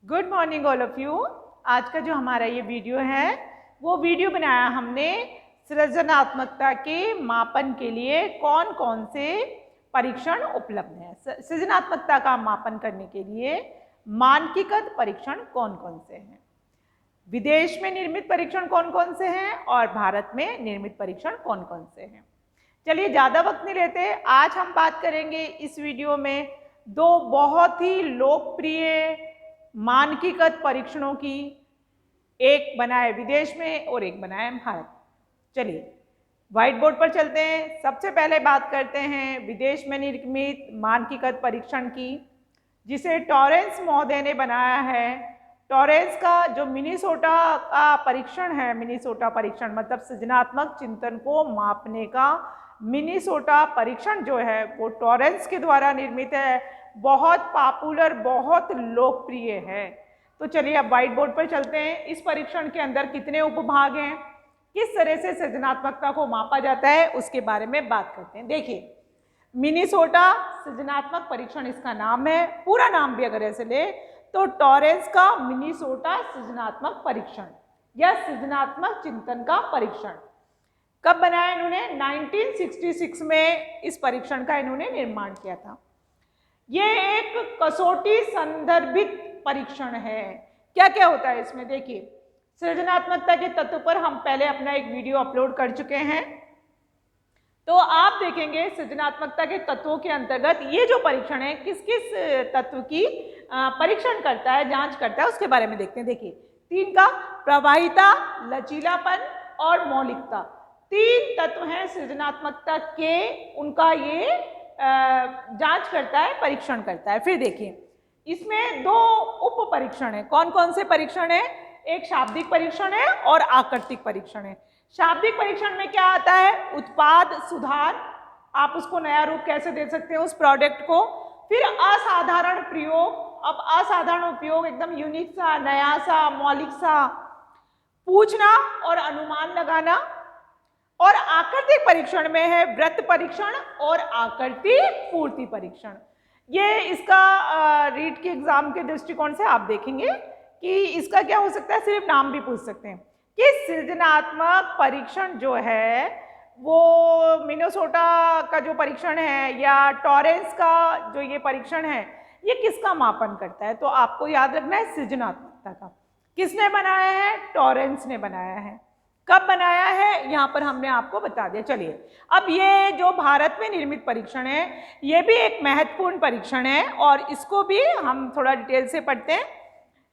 Good morning all of you. आज का जो हमारा ये वीडियो है वो वीडियो बनाया हमने सृजनात्मकता के मापन के लिए कौन कौन से परीक्षण उपलब्ध हैं। सृजनात्मकता का मापन करने के लिए मानकीकृत परीक्षण कौन कौन से हैं, विदेश में निर्मित परीक्षण कौन कौन से हैं और भारत में निर्मित परीक्षण कौन कौन से हैं। चलिए ज़्यादा वक्त नहीं लेते, आज हम बात करेंगे इस वीडियो में दो बहुत ही लोकप्रिय मानकीकृत परीक्षणों की, एक बनाए विदेश में और एक बनाए भारत। चलिए व्हाइट बोर्ड पर चलते हैं। सबसे पहले बात करते हैं विदेश में निर्मित मानकीकृत परीक्षण की, जिसे टॉरेंस महोदय ने बनाया है। टॉरेंस का जो मिनीसोटा का परीक्षण है, मिनीसोटा परीक्षण मतलब सृजनात्मक चिंतन को मापने का मिनीसोटा परीक्षण जो है वो टॉरेंस के द्वारा निर्मित है। बहुत पॉपुलर, बहुत लोकप्रिय है। तो चलिए अब व्हाइट बोर्ड पर चलते हैं। इस परीक्षण के अंदर कितने उपभाग हैं, किस तरह से सृजनात्मकता को मापा जाता है, उसके बारे में बात करते हैं। देखिए, मिनीसोटा सृजनात्मक परीक्षण इसका नाम है। पूरा नाम भी अगर ऐसे ले तो टॉरेंस का मिनीसोटा सृजनात्मक परीक्षण या सृजनात्मक चिंतन का परीक्षण। कब बनाया इन्होंने? 1966 में इस परीक्षण का इन्होंने निर्माण किया था। ये एक कसौटी संदर्भित परीक्षण है। क्या क्या होता है इसमें? देखिए, सृजनात्मकता के तत्व पर हम पहले अपना एक वीडियो अपलोड कर चुके हैं, तो आप देखेंगे सृजनात्मकता के तत्वों के अंतर्गत ये जो परीक्षण है किस किस तत्व की परीक्षण करता है, जांच करता है, उसके बारे में देखते हैं। देखिए, 3 का प्रवाहिता, लचीलापन और मौलिकता, 3 तत्व हैं सृजनात्मकता के, उनका ये जांच करता है, परीक्षण करता है। फिर देखिए, इसमें 2 उप परीक्षण है। कौन कौन से परीक्षण है? एक शाब्दिक परीक्षण है और आकृतिक परीक्षण है। शाब्दिक परीक्षण में क्या आता है? उत्पाद सुधार, आप उसको नया रूप कैसे दे सकते हैं उस प्रोडक्ट को। फिर असाधारण प्रयोग, अब असाधारण उपयोग एकदम यूनिक सा, नया सा, मौलिक सा, पूछना और अनुमान लगाना। और आकृतिक परीक्षण में है वृत्त परीक्षण और आकृति पूर्ति परीक्षण। ये इसका रीट के एग्जाम के दृष्टिकोण से आप देखेंगे कि इसका क्या हो सकता है, सिर्फ नाम भी पूछ सकते हैं कि सृजनात्मक परीक्षण जो है वो मिनीसोटा का जो परीक्षण है या टॉरेंस का जो ये परीक्षण है ये किसका मापन करता है। तो आपको याद रखना है सृजनात्मकता का। किसने बनाया है? टॉरेंस ने बनाया है। कब बनाया है यहाँ पर हमने आपको बता दिया। चलिए, अब ये जो भारत में निर्मित परीक्षण है ये भी एक महत्वपूर्ण परीक्षण है और इसको भी हम थोड़ा डिटेल से पढ़ते हैं।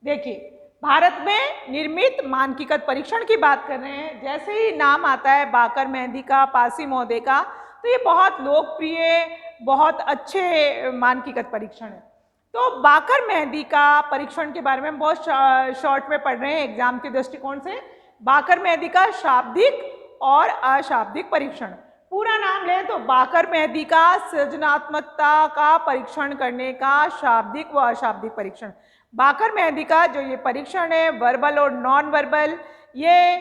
देखिए, भारत में निर्मित मानकीकृत परीक्षण की बात कर रहे हैं। जैसे ही नाम आता है बाकर मेहंदी का, पासी महोदय का, तो ये बहुत लोकप्रिय, बहुत अच्छे मानकीकृत परीक्षण है। तो बाकर मेहंदी का परीक्षण के बारे में हम बहुत शॉर्ट में पढ़ रहे हैं एग्जाम के दृष्टिकोण से। बाकर मेहंदी का शाब्दिक और अशाब्दिक परीक्षण, पूरा नाम लें तो बाकर मेहंदी का सृजनात्मकता का परीक्षण करने का शाब्दिक व अशाब्दिक परीक्षण। बाकर मेहंदी का जो ये परीक्षण है वर्बल और नॉन वर्बल, ये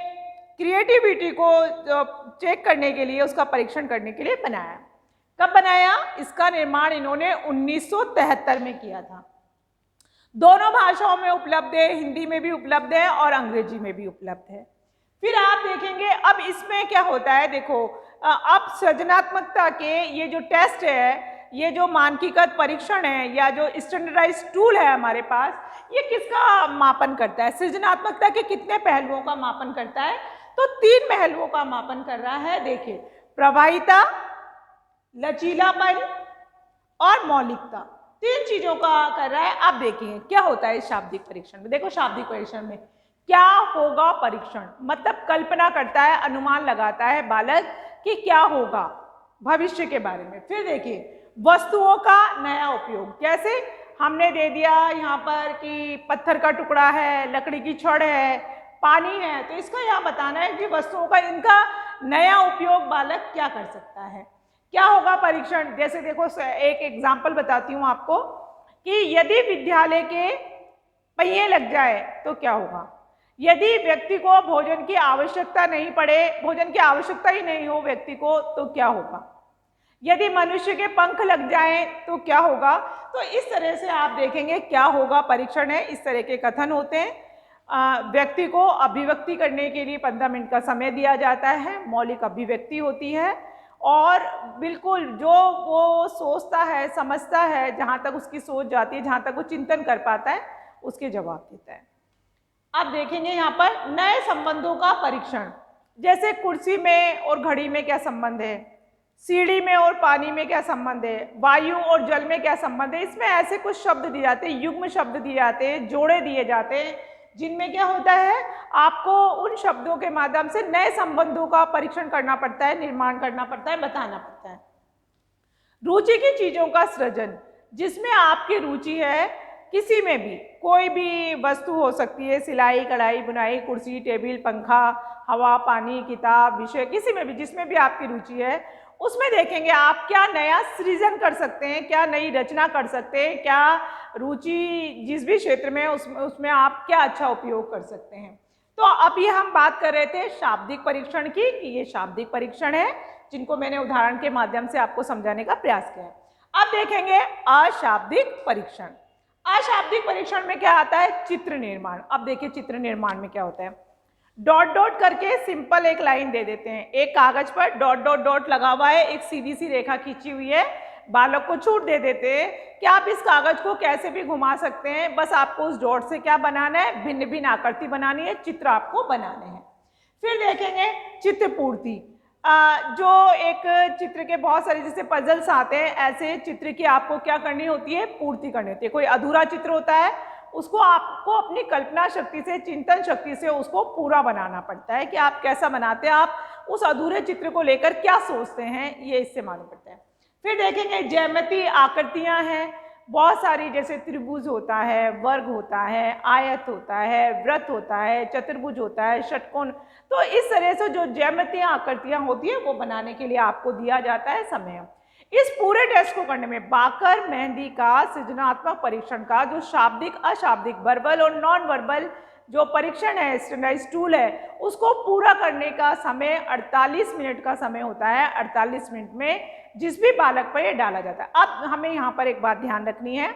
क्रिएटिविटी को चेक करने के लिए, उसका परीक्षण करने के लिए बनाया। कब बनाया? इसका निर्माण इन्होंने 1973 में किया था। दोनों भाषाओं में उपलब्ध है, हिंदी में भी उपलब्ध है और अंग्रेजी में भी उपलब्ध है। फिर आप देखेंगे अब इसमें क्या होता है। देखो, अब सृजनात्मकता के ये जो टेस्ट है, ये जो मानकीकृत परीक्षण है या जो स्टैंडर्डाइज टूल है हमारे पास, ये किसका मापन करता है? सृजनात्मकता के कितने पहलुओं का मापन करता है? तो 3 पहलुओं का मापन कर रहा है। देखिए, प्रवाहिता, लचीलापन और मौलिकता, 3 चीजों का कर रहा है। आप देखिए क्या होता है इस शाब्दिक परीक्षण में। देखो, शाब्दिक परीक्षण में क्या होगा? परीक्षण मतलब कल्पना करता है, अनुमान लगाता है बालक कि क्या होगा भविष्य के बारे में। फिर देखिए, वस्तुओं का नया उपयोग, कैसे हमने दे दिया यहाँ पर कि पत्थर का टुकड़ा है, लकड़ी की छड़ है, पानी है, तो इसका यह बताना है कि वस्तुओं का इनका नया उपयोग बालक क्या कर सकता है। क्या होगा परीक्षण? जैसे देखो, एक एग्जाम्पल बताती हूँ आपको कि यदि विद्यालय के पहिए लग जाए तो क्या होगा। यदि व्यक्ति को भोजन की आवश्यकता नहीं पड़े, भोजन की आवश्यकता ही नहीं हो व्यक्ति को, तो क्या होगा। यदि मनुष्य के पंख लग जाएं तो क्या होगा। तो इस तरह से आप देखेंगे क्या होगा परीक्षण है, इस तरह के कथन होते हैं। व्यक्ति को अभिव्यक्ति करने के लिए 15 मिनट का समय दिया जाता है, मौलिक अभिव्यक्ति होती है और बिल्कुल जो वो सोचता है, समझता है, जहाँ तक उसकी सोच जाती है, जहाँ तक वो चिंतन कर पाता है, उसके जवाब देता है। आप देखेंगे यहाँ पर नए संबंधों का परीक्षण, जैसे कुर्सी में और घड़ी में क्या संबंध है, सीढ़ी में और पानी में क्या संबंध है, वायु और जल में क्या संबंध है। इसमें ऐसे कुछ शब्द दिए जाते हैं, युग्म शब्द दिए जाते हैं, जोड़े दिए जाते हैं, जिनमें क्या होता है आपको उन शब्दों के माध्यम से नए संबंधों का परीक्षण करना पड़ता है, निर्माण करना पड़ता है, बताना पड़ता है। रुचि की चीजों का सृजन, जिसमें आपकी रुचि है, किसी में भी कोई भी वस्तु हो सकती है, सिलाई, कढ़ाई, बुनाई, कुर्सी, टेबल, पंखा, हवा, पानी, किताब, विषय, किसी में भी जिसमें भी आपकी रुचि है, उसमें देखेंगे आप क्या नया सृजन कर सकते हैं, क्या नई रचना कर सकते हैं, क्या रुचि जिस भी क्षेत्र में उसमें आप क्या अच्छा उपयोग कर सकते हैं। तो अभी हम बात कर रहे थे शाब्दिक परीक्षण की, कि ये शाब्दिक परीक्षण है, जिनको मैंने उदाहरण के माध्यम से आपको समझाने का प्रयास किया। अब देखेंगे अशाब्दिक परीक्षण। अशाब्दिक परीक्षण में क्या आता है, चित्र निर्माण। अब देखिए चित्र निर्माण में क्या होता है, डॉट डॉट करके सिंपल एक लाइन दे देते हैं, एक कागज पर डॉट डॉट डॉट लगा हुआ है, एक सीधी सी रेखा खींची हुई है, बालक को छूट दे देते हैं कि आप इस कागज को कैसे भी घुमा सकते हैं, बस आपको उस डॉट से क्या बनाना है, भिन्न भिन्न आकृति बनानी है, चित्र आपको बनाने हैं। फिर देखेंगे चित्र पूर्ति, जो एक चित्र के बहुत सारे जैसे पजल्स आते हैं, ऐसे चित्र की आपको क्या करनी होती है, पूर्ति करनी होती है। कोई अधूरा चित्र होता है, उसको आपको अपनी कल्पना शक्ति से, चिंतन शक्ति से उसको पूरा बनाना पड़ता है कि आप कैसा बनाते हैं, आप उस अधूरे चित्र को लेकर क्या सोचते हैं, ये इससे मालूम पड़ता है। फिर देखेंगे ज्यामिति आकृतियां हैं बहुत सारी, जैसे त्रिभुज होता है, वर्ग होता है, आयत होता है, वृत्त होता है, चतुर्भुज होता है, षटकोण। तो इस तरह से जो ज्यामिति आकृतियां होती है वो बनाने के लिए आपको दिया जाता है समय। इस पूरे टेस्ट को करने में बाकर मेहंदी का सृजनात्मक परीक्षण का जो शाब्दिक, अशाब्दिक, वर्बल और नॉन वर्बल जो परीक्षण है, स्टैंडर्डाइज्ड टूल है, उसको पूरा करने का समय 48 मिनट का समय होता है। 48 मिनट में जिस भी बालक पर ये डाला जाता है। अब हमें यहाँ पर एक बात ध्यान रखनी है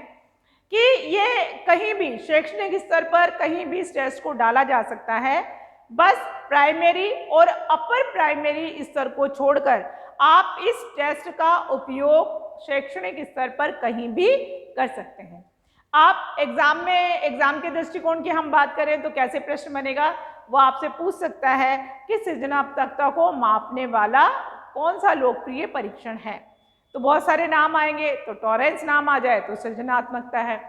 कि ये कहीं भी शैक्षणिक स्तर पर कहीं भी इस टेस्ट को डाला जा सकता है, बस प्राइमरी और अपर प्राइमरी स्तर को छोड़कर आप इस टेस्ट का उपयोग शैक्षणिक स्तर पर कहीं भी कर सकते हैं। आप एग्जाम के दृष्टिकोण की हम बात करें तो कैसे प्रश्न बनेगा, वो आपसे पूछ सकता है कि सृजनात्मकता को मापने वाला कौन सा लोकप्रिय परीक्षण है। तो बहुत सारे नाम आएंगे, तो टॉरेंस नाम आ जाए तो सृजनात्मकता है,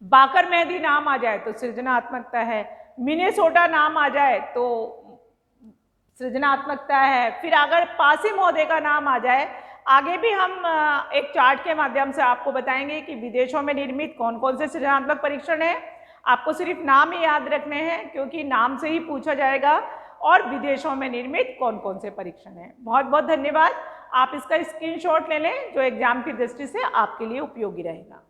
बाकर मेहंदी नाम आ जाए तो सृजनात्मकता है, मिनेसोटा नाम आ जाए तो सृजनात्मकता है। फिर अगर पासी महोदय का नाम आ जाए, आगे भी हम एक चार्ट के माध्यम से आपको बताएंगे कि विदेशों में निर्मित कौन कौन से सृजनात्मक परीक्षण है। आपको सिर्फ नाम ही याद रखने हैं, क्योंकि नाम से ही पूछा जाएगा, और विदेशों में निर्मित कौन कौन से परीक्षण हैं। बहुत बहुत धन्यवाद। आप इसका स्क्रीनशॉट ले लें जो एग्जाम की दृष्टि से आपके लिए उपयोगी रहेगा।